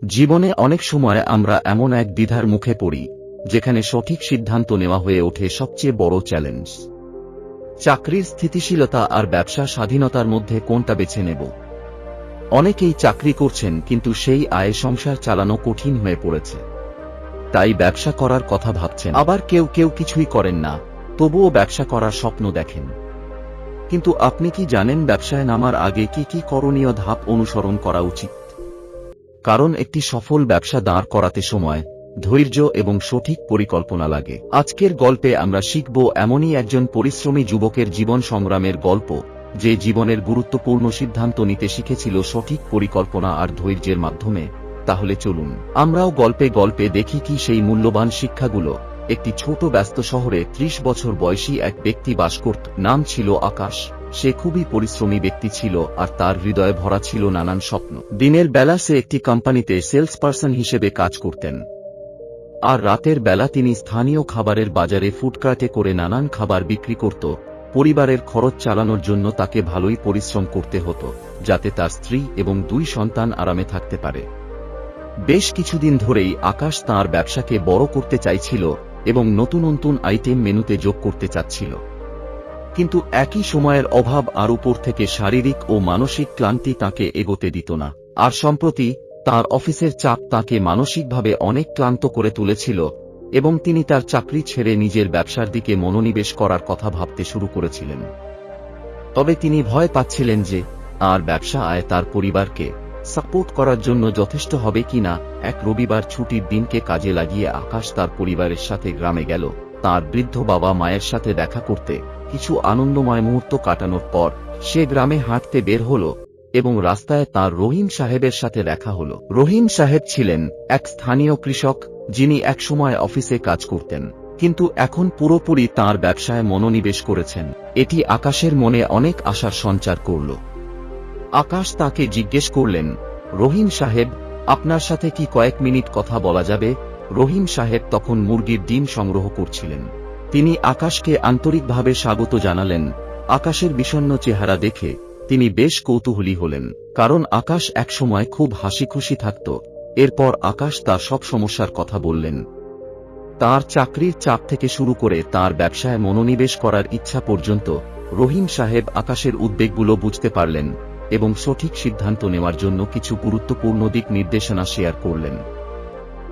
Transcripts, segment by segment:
জীবনে অনেক সময় আমরা এমন এক দ্বিধার মুখে পড়ি যেখানে সঠিক সিদ্ধান্ত নেওয়া হয়ে ওঠে সবচেয়ে বড় চ্যালেঞ্জ। চাকরির স্থিতিশীলতা আর ব্যবসা স্বাধীনতার মধ্যে কোনটা বেছে নেব? অনেকেই চাকরি করছেন কিন্তু সেই আয়ে সংসার চালানো কঠিন হয়ে পড়েছে, তাই ব্যবসা করার কথা ভাবছেন। আবার কেউ কেউ কিছুই করেন না, তবুও ব্যবসা করার স্বপ্ন দেখেন। কিন্তু আপনি কি জানেন ব্যবসায় নামার আগে কি কি করণীয় ধাপ অনুসরণ করা উচিত? কারণ একটি সফল ব্যবসা দাঁড় করাতে সময়, ধৈর্য এবং সঠিক পরিকল্পনা লাগে। আজকের গল্পে আমরা শিখব এমনই একজন পরিশ্রমী যুবকের জীবন সংগ্রামের গল্প, যে জীবনের গুরুত্বপূর্ণ সিদ্ধান্ত নিতে শিখেছিল সঠিক পরিকল্পনা আর ধৈর্যের মাধ্যমে। তাহলে চলুন আমরাও গল্পে গল্পে দেখি কি সেই মূল্যবান শিক্ষাগুলো। একটি ছোট ব্যস্ত শহরে ৩০ বছর বয়সী এক ব্যক্তি বাস করত। নাম ছিল আকাশ। সে খুবই পরিশ্রমী ব্যক্তি ছিল আর তার হৃদয়ে ভরা ছিল নানান স্বপ্ন। দিনের বেলা সে একটি কোম্পানিতে সেলস পারসন হিসেবে কাজ করতেন, আর রাতের বেলা তিনি স্থানীয় খাবারের বাজারে ফুডকার্টে করে নানান খাবার বিক্রি করত। পরিবারের খরচ চালানোর জন্য তাকে ভালোই পরিশ্রম করতে হতো, যাতে তার স্ত্রী এবং 2 সন্তান আরামে থাকতে পারে। বেশ কিছুদিন ধরেই আকাশ তাঁর ব্যবসাকে বড় করতে চাইছিল এবং নতুন নতুন আইটেম মেনুতে যোগ করতে চাচ্ছিল। কিন্তু একই সময়ের অভাব আর উপর থেকে শারীরিক ও মানসিক ক্লান্তি তাকে এগোতে দিত না। আর সম্প্রতি তার অফিসের চাপ তাকে মানসিকভাবে অনেক ক্লান্ত করে তুলেছিল এবং তিনি তার চাকরি ছেড়ে নিজের ব্যবসার দিকে মনোনিবেশ করার কথা ভাবতে শুরু করেছিলেন। তবে তিনি ভয় পাচ্ছিলেন যে আর ব্যবসা আয় তার পরিবারকে সাপোর্ট করার জন্য যথেষ্ট হবে কিনা। এক রবিবার ছুটির দিনকে কাজে লাগিয়ে আকাশ তার পরিবারের সাথে গ্রামে গেল তার বৃদ্ধ বাবা মায়ের সাথে দেখা করতে। কিছু আনন্দময় মুহূর্ত কাটানোর পর সে গ্রামে হাঁটতে বের হল এবং রাস্তায় তার রহিম সাহেবের সাথে দেখা হল। রহিম সাহেব ছিলেন এক স্থানীয় কৃষক, যিনি একসময় অফিসে কাজ করতেন কিন্তু এখন পুরোপুরি তার ব্যবসায় মনোনিবেশ করেছেন। এটি আকাশের মনে অনেক আশার সঞ্চার করল। আকাশ তাকে জিজ্ঞেস করলেন, রহিম সাহেব, আপনার সাথে কি কয়েক মিনিট কথা বলা যাবে? রহিম সাহেব তখন মুরগির ডিম সংগ্রহ করছিলেন। তিনি আকাশকে আন্তরিকভাবে স্বাগত জানালেন। আকাশের বিষণ্ণ চেহারা দেখে তিনি বেশ কৌতূহলী হলেন, কারণ আকাশ একসময় খুব হাসিখুশি থাকত। এরপর আকাশ তার সব সমস্যার কথা বললেন। তার চাকরির চাপ থেকে শুরু করে তার ব্যবসায় মনোনিবেশ করার ইচ্ছা পর্যন্ত। রহিম সাহেব আকাশের উদ্বেগগুলো বুঝতে পারলেন এবং সঠিক সিদ্ধান্ত নেওয়ার জন্য কিছু গুরুত্বপূর্ণ দিক নির্দেশনা শেয়ার করলেন।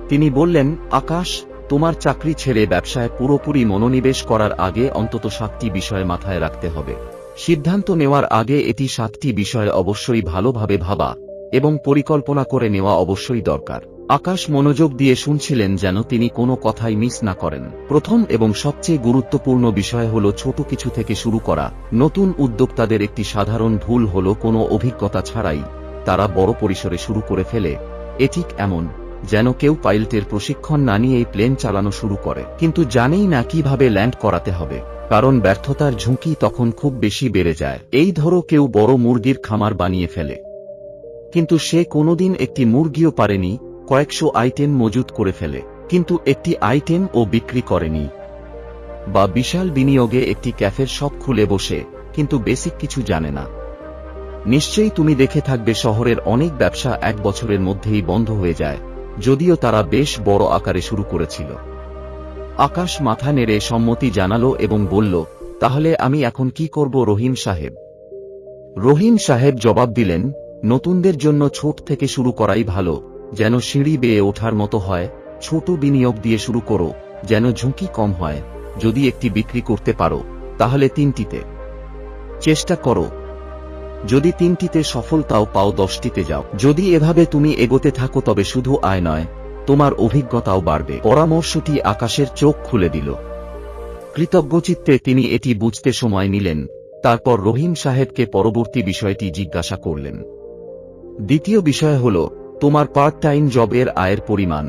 তিনি বললেন, আকাশ, তোমার চাকরি ছেড়ে ব্যবসায় পুরোপুরি মনোনিবেশ করার আগে অন্তত 7টি বিষয় মাথায় রাখতে হবে। সিদ্ধান্ত নেওয়ার আগে এটি 7টি বিষয়ে অবশ্যই ভালোভাবে ভাবা এবং পরিকল্পনা করে নেওয়া অবশ্যই দরকার। আকাশ মনোযোগ দিয়ে শুনছিলেন যেন তিনি কোনো কথাই মিস না করেন। প্রথম এবং সবচেয়ে গুরুত্বপূর্ণ বিষয় হল ছোট কিছু থেকে শুরু করা। নতুন উদ্যোক্তাদের একটি সাধারণ ভুল হল কোনো অভিজ্ঞতা ছাড়াই তারা বড় পরিসরে শুরু করে ফেলে। এ ঠিক এমন যেন কেউ পাইলটের প্রশিক্ষণ না নিয়েই প্লেন চালানো শুরু করে, কিন্তু জানেই না কিভাবে ল্যান্ড করাতে হবে। কারণ ব্যর্থতার ঝুঁকি তখন খুব বেশি বেড়ে যায়। এই ধরো কেউ বড় মুরগির খামার বানিয়ে ফেলে, কিন্তু সে কোনোদিন একটি মুরগিও পারেনি, কয়েকশো আইটেম মজুত করে ফেলে কিন্তু একটি আইটেম ও বিক্রি করেনি। বা বিশাল বিনিয়োগে একটি ক্যাফের শপ খুলে বসে কিন্তু বেসিক কিছু জানে না। নিশ্চয়ই তুমি দেখে থাকবে শহরের অনেক ব্যবসা 1 বছরের মধ্যেই বন্ধ হয়ে যায়, যদিও তারা বেশ বড় আকারে শুরু করেছিল। আকাশ মাথা নেড়ে সম্মতি জানালো এবং বলল, তাহলে আমি এখন কি করব রহিম সাহেব? রহিম সাহেব জবাব দিলেন, নতুনদের জন্য ছোট থেকে শুরু করাই ভালো, যেন সিঁড়ি বেয়ে ওঠার মতো হয়। ছোট বিনিয়োগ দিয়ে শুরু করো, যেন ঝুঁকি কম হয়। যদি একটি বিক্রি করতে পারো তাহলে 3টিতে চেষ্টা করো। যদি 3টিতে সফলতাও পাও 10টিতে যাও। যদি এভাবে তুমি এগোতে থাকো তবে শুধু আয় নয়, তোমার অভিজ্ঞতাও বাড়বে। পরামর্শটি আকাশের চোখ খুলে দিল। কৃতজ্ঞচিত্তে তিনি এটি বুঝতে সময় নিলেন। তারপর রহিম সাহেবকে পরবর্তী বিষয়টি জিজ্ঞাসা করলেন। দ্বিতীয় বিষয় হল তোমার পার্ট টাইম জব এর আয়ের পরিমাণ।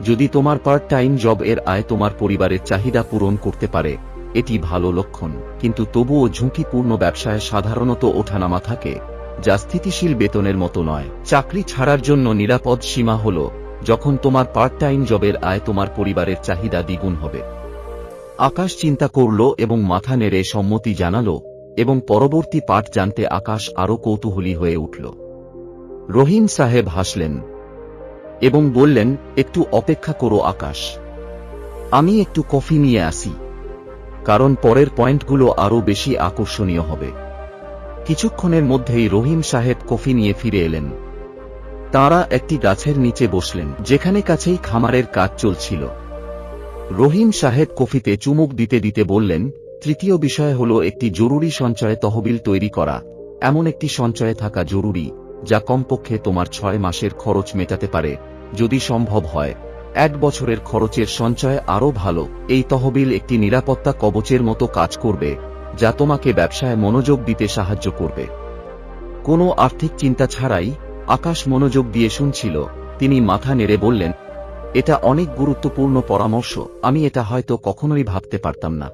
যদি তোমার পার্ট টাইম জব এর আয় তোমার পরিবারের চাহিদা পূরণ করতে পারে, এটি ভালো লক্ষণ। কিন্তু তবুও ঝুঁকিপূর্ণ ব্যবসায় সাধারণত ওঠানামা থাকে, যা স্থিতিশীল বেতনের মতো নয়। চাকরি ছাড়ার জন্য নিরাপদ সীমা হল যখন তোমার পার্ট টাইম জবের আয় তোমার পরিবারের চাহিদা দ্বিগুণ হবে। আকাশ চিন্তা করল এবং মাথা নেড়ে সম্মতি জানালো, এবং পরবর্তী পাঠ জানতে আকাশ আরও কৌতূহলী হয়ে উঠল। রহিম সাহেব হাসলেন। এবং বললেন, একটু অপেক্ষা করো আকাশ, আমি একটু কফি নিয়ে আসি, কারণ পরের পয়েন্টগুলো আরও বেশি আকর্ষণীয় হবে। কিছুক্ষণের মধ্যেই রহিম সাহেব কফি নিয়ে ফিরে এলেন। তাঁরা একটি গাছের নিচে বসলেন, যেখানে কাছেই খামারের কাজ চলছিল। রহিম সাহেব কফিতে চুমুক দিতে দিতে বললেন, তৃতীয় বিষয় হল একটি জরুরি সঞ্চয় তহবিল তৈরি করা। এমন একটি সঞ্চয়ে থাকা জরুরি, যা কমপক্ষে তোমার 6 মাসের খরচ মেটাতে পারে, যদি সম্ভব হয় 1 বছরের খরচের সঞ্চয় আরও ভালো। এই তহবিল একটি নিরাপত্তা কবচের মতো কাজ করবে, যা তোমাকে ব্যবসায় মনোযোগ দিতে সাহায্য করবে। কোনো আর্থিক চিন্তা ছাড়াই আকাশ মনোযোগ দিয়ে শুনছিল। তিনি মাথা নেড়ে বললেন, এটা অনেক গুরুত্বপূর্ণ পরামর্শ, আমি এটা হয়তো কখনোই ভাবতে পারতাম না।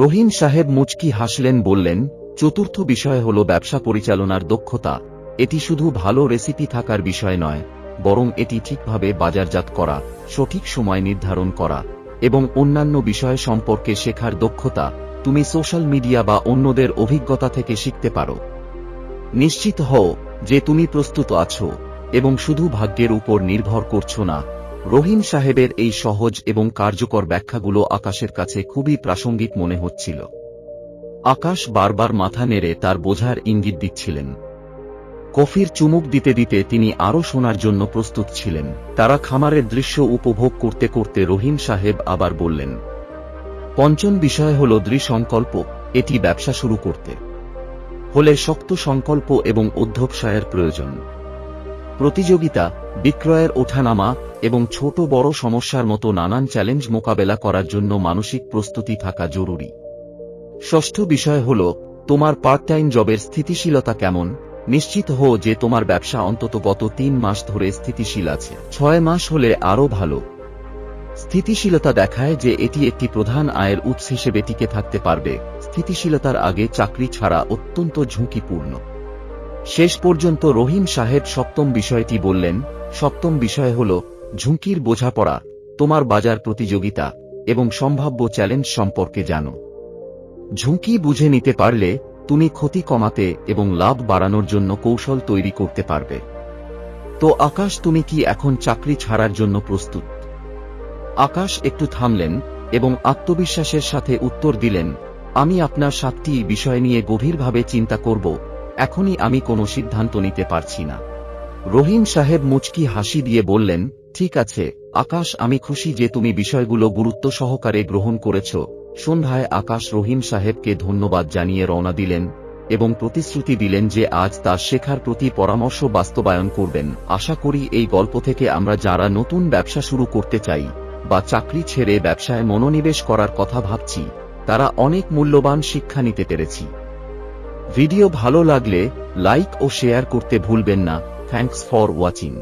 রহিম সাহেব মুচকি হাসলেন, বললেন, চতুর্থ বিষয় হল ব্যবসা পরিচালনার দক্ষতা। এটি শুধু ভালো রেসিপি থাকার বিষয় নয়, বরং এটি ঠিকভাবে বাজারজাত করা, সঠিক সময় নির্ধারণ করা এবং অন্যান্য বিষয় সম্পর্কে শেখার দক্ষতা। তুমি সোশ্যাল মিডিয়া বা অন্যদের অভিজ্ঞতা থেকে শিখতে পারো। নিশ্চিত হও যে তুমি প্রস্তুত আছো এবং শুধু ভাগ্যের উপর নির্ভর করছো না। রহিম সাহেবের এই সহজ এবং কার্যকর ব্যাখ্যাগুলো আকাশের কাছে খুবই প্রাসঙ্গিক মনে হচ্ছিল। আকাশ বারবার মাথা নেড়ে তার বোঝার ইঙ্গিত দিচ্ছিলেন। কফির চুমুক দিতে দিতে তিনি আরও শোনার জন্য প্রস্তুত ছিলেন। তারা খামারের দৃশ্য উপভোগ করতে করতে রহিম সাহেব আবার বললেন, পঞ্চম বিষয় হল দৃঢ় সংকল্প। এটি ব্যবসা শুরু করতে হলে শক্ত সংকল্প এবং অধ্যবসায়ের প্রয়োজন। প্রতিযোগিতা, বিক্রয়ের ওঠানামা এবং ছোট বড় সমস্যার মতো নানান চ্যালেঞ্জ মোকাবেলা করার জন্য মানসিক প্রস্তুতি থাকা জরুরি। ষষ্ঠ বিষয় হল তোমার পার্ট টাইম জবের স্থিতিশীলতা কেমন। নিশ্চিত হও যে তোমার ব্যবসা অন্তত গত 3 মাস ধরে স্থিতিশীল আছে। 6 মাস হলে আরও ভালো। স্থিতিশীলতা দেখায় যে এটি একটি প্রধান আয়ের উৎস হিসেবে টিকে থাকতে পারবে। স্থিতিশীলতার আগে চাকরি ছাড়া অত্যন্ত ঝুঁকিপূর্ণ। শেষ পর্যন্ত রহিম সাহেব সপ্তম বিষয়টি বললেন। সপ্তম বিষয় হল ঝুঁকির বোঝাপড়া। তোমার বাজার প্রতিযোগিতা এবং সম্ভাব্য চ্যালেঞ্জ সম্পর্কে জানো। ঝুঁকি বুঝে নিতে পারলে তুমি ক্ষতি কমাতে এবং লাভ বাড়ানোর জন্য কৌশল তৈরি করতে পারবে। তো আকাশ, তুমি কি এখন চাকরি ছাড়ার জন্য প্রস্তুত? আকাশ একটু থামলেন এবং আত্মবিশ্বাসের সাথে উত্তর দিলেন, আমি আপনার 7টি বিষয় নিয়ে গভীরভাবে চিন্তা করব। এখনই আমি কোনো সিদ্ধান্ত নিতে পারছি না। রহিম সাহেব মুচকি হাসি দিয়ে বললেন, ঠিক আছে আকাশ, আমি খুশি যে তুমি বিষয়গুলো গুরুত্ব সহকারে গ্রহণ করেছ। সন্ধ্যায় আকাশ রহিম সাহেবকে ধন্যবাদ জানিয়ে রওনা দিলেন এবং প্রতিশ্রুতি দিলেন যে আজ তার শেখার প্রতি পরামর্শ বাস্তবায়ন করবেন। আশা করি এই গল্প থেকে আমরা যারা নতুন ব্যবসা শুরু করতে চাই বা চাকরি ছেড়ে ব্যবসায় মনোনিবেশ করার কথা ভাবছি, তারা অনেক মূল্যবান শিক্ষা নিতে পেরেছি। ভিডিও ভালো লাগলে লাইক ও শেয়ার করতে ভুলবেন না। Thanks for watching.